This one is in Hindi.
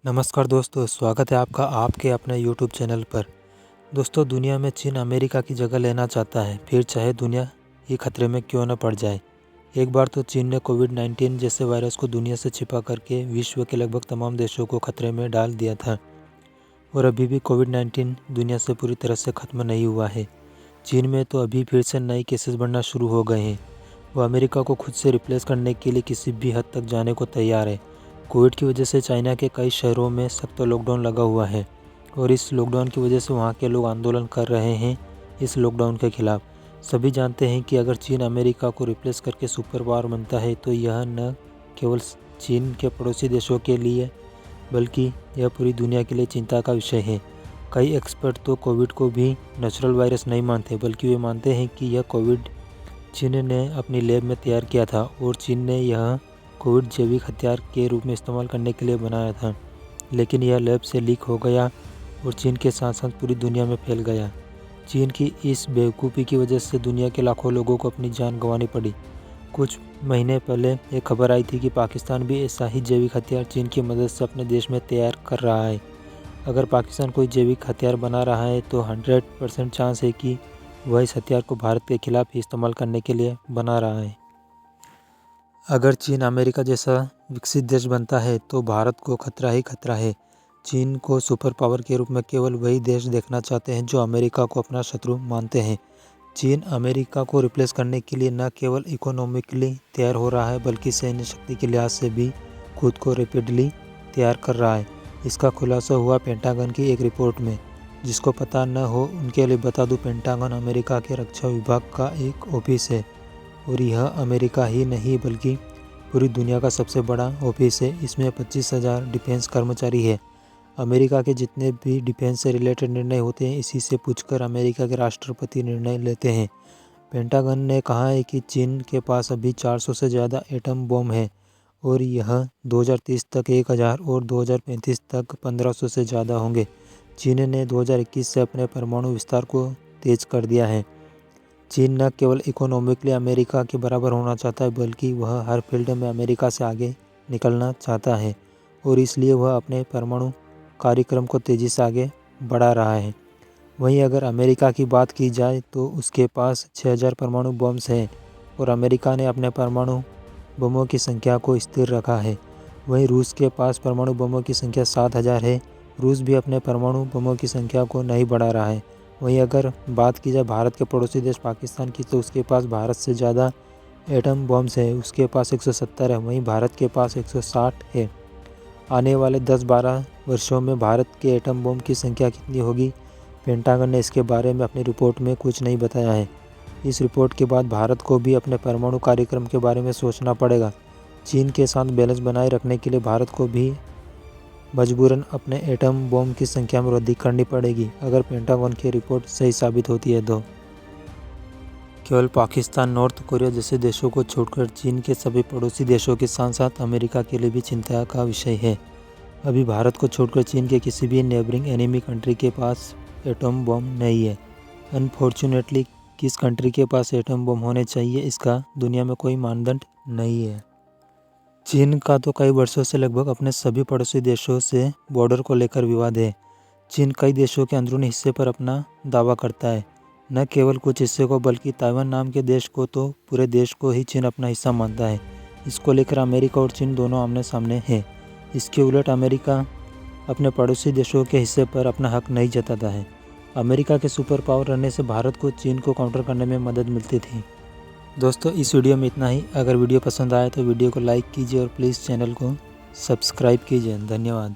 नमस्कार दोस्तों, स्वागत है आपका आपके अपने यूट्यूब चैनल पर। दोस्तों, दुनिया में चीन अमेरिका की जगह लेना चाहता है, फिर चाहे दुनिया ही खतरे में क्यों न पड़ जाए। एक बार तो चीन ने कोविड-19 जैसे वायरस को दुनिया से छिपा करके विश्व के लगभग तमाम देशों को खतरे में डाल दिया था और अभी भी कोविड-19 दुनिया से पूरी तरह से ख़त्म नहीं हुआ है। चीन में तो अभी फिर से नए केसेस बढ़ना शुरू हो गए हैं। वो अमेरिका को खुद से रिप्लेस करने के लिए किसी भी हद तक जाने को तैयार है। कोविड की वजह से चाइना के कई शहरों में सख्त लॉकडाउन लगा हुआ है और इस लॉकडाउन की वजह से वहाँ के लोग आंदोलन कर रहे हैं इस लॉकडाउन के खिलाफ। सभी जानते हैं कि अगर चीन अमेरिका को रिप्लेस करके सुपर पावर बनता है तो यह न केवल चीन के पड़ोसी देशों के लिए बल्कि यह पूरी दुनिया के लिए चिंता का विषय है। कई एक्सपर्ट तो कोविड को भी नेचुरल वायरस नहीं मानते, बल्कि वे मानते हैं कि यह कोविड चीन ने अपनी लैब में तैयार किया था और चीन ने यह कोविड जैविक हथियार के रूप में इस्तेमाल करने के लिए बनाया था, लेकिन यह लैब से लीक हो गया और चीन के साथ साथ पूरी दुनिया में फैल गया। चीन की इस बेवकूफ़ी की वजह से दुनिया के लाखों लोगों को अपनी जान गंवानी पड़ी। कुछ महीने पहले एक खबर आई थी कि पाकिस्तान भी ऐसा ही जैविक हथियार चीन की मदद से अपने देश में तैयार कर रहा है। अगर पाकिस्तान कोई जैविक हथियार बना रहा है तो 100% चांस है कि वह इस हथियार को भारत के खिलाफ ही इस्तेमाल करने के लिए बना रहा है। अगर चीन अमेरिका जैसा विकसित देश बनता है तो भारत को खतरा ही खतरा है। चीन को सुपर पावर के रूप में केवल वही देश देखना चाहते हैं जो अमेरिका को अपना शत्रु मानते हैं। चीन अमेरिका को रिप्लेस करने के लिए न केवल इकोनॉमिकली तैयार हो रहा है बल्कि सैन्य शक्ति के लिहाज से भी खुद को रैपिडली तैयार कर रहा है। इसका खुलासा हुआ पेंटागन की एक रिपोर्ट में। जिसको पता न हो उनके लिए बता दूं, पेंटागन अमेरिका के रक्षा विभाग का एक ऑफिस है और यह अमेरिका ही नहीं बल्कि पूरी दुनिया का सबसे बड़ा ऑफिस है। इसमें 25,000 डिफेंस कर्मचारी है। अमेरिका के जितने भी डिफेंस से रिलेटेड निर्णय होते हैं इसी से पूछकर अमेरिका के राष्ट्रपति निर्णय लेते हैं। पेंटागन ने कहा है कि चीन के पास अभी 400 से ज़्यादा एटम बम है और यह 2030 तक 1000 और 2035 तक 1500 से ज़्यादा होंगे। चीन ने 2021 से अपने परमाणु विस्तार को तेज कर दिया है। चीन न केवल इकोनॉमिकली अमेरिका के बराबर होना चाहता है बल्कि वह हर फील्ड में अमेरिका से आगे निकलना चाहता है और इसलिए वह अपने परमाणु कार्यक्रम को तेज़ी से आगे बढ़ा रहा है। वहीं अगर अमेरिका की बात की जाए तो उसके पास 6000 परमाणु बम्स हैं और अमेरिका ने अपने परमाणु बमों की संख्या को स्थिर रखा है। वहीं रूस के पास परमाणु बमों की संख्या 7000 है। रूस भी अपने परमाणु बमों की संख्या को नहीं बढ़ा रहा है। वहीं अगर बात की जाए भारत के पड़ोसी देश पाकिस्तान की तो उसके पास भारत से ज़्यादा एटम बम्स है। उसके पास 170 है, वहीं भारत के पास 160 है। आने वाले 10-12 वर्षों में भारत के एटम बम की संख्या कितनी होगी, पेंटागन ने इसके बारे में अपनी रिपोर्ट में कुछ नहीं बताया है। इस रिपोर्ट के बाद भारत को भी अपने परमाणु कार्यक्रम के बारे में सोचना पड़ेगा। चीन के साथ बैलेंस बनाए रखने के लिए भारत को भी मजबूरन अपने एटम बम की संख्या में वृद्धि करनी पड़ेगी अगर पेंटागन की रिपोर्ट सही साबित होती है तो। केवल पाकिस्तान, नॉर्थ कोरिया जैसे देशों को छोड़कर चीन के सभी पड़ोसी देशों के साथ साथ अमेरिका के लिए भी चिंता का विषय है। अभी भारत को छोड़कर चीन के किसी भी नेबरिंग एनिमी कंट्री के पास एटम बम नहीं है। अनफॉर्चुनेटली किस कंट्री के पास एटम बम होने चाहिए इसका दुनिया में कोई मानदंड नहीं है। चीन का तो कई वर्षों से लगभग अपने सभी पड़ोसी देशों से बॉर्डर को लेकर विवाद है। चीन कई देशों के अंदरूनी हिस्से पर अपना दावा करता है, न केवल कुछ हिस्से को बल्कि ताइवान नाम के देश को तो पूरे देश को ही चीन अपना हिस्सा मानता है। इसको लेकर अमेरिका और चीन दोनों आमने सामने हैं। इसके उलट अमेरिका अपने पड़ोसी देशों के हिस्से पर अपना हक नहीं जताता है। अमेरिका के सुपर पावर रहने से भारत को चीन को काउंटर करने में मदद मिलती थी। दोस्तों, इस वीडियो में इतना ही। अगर वीडियो पसंद आए तो वीडियो को लाइक कीजिए और प्लीज़ चैनल को सब्सक्राइब कीजिए। धन्यवाद।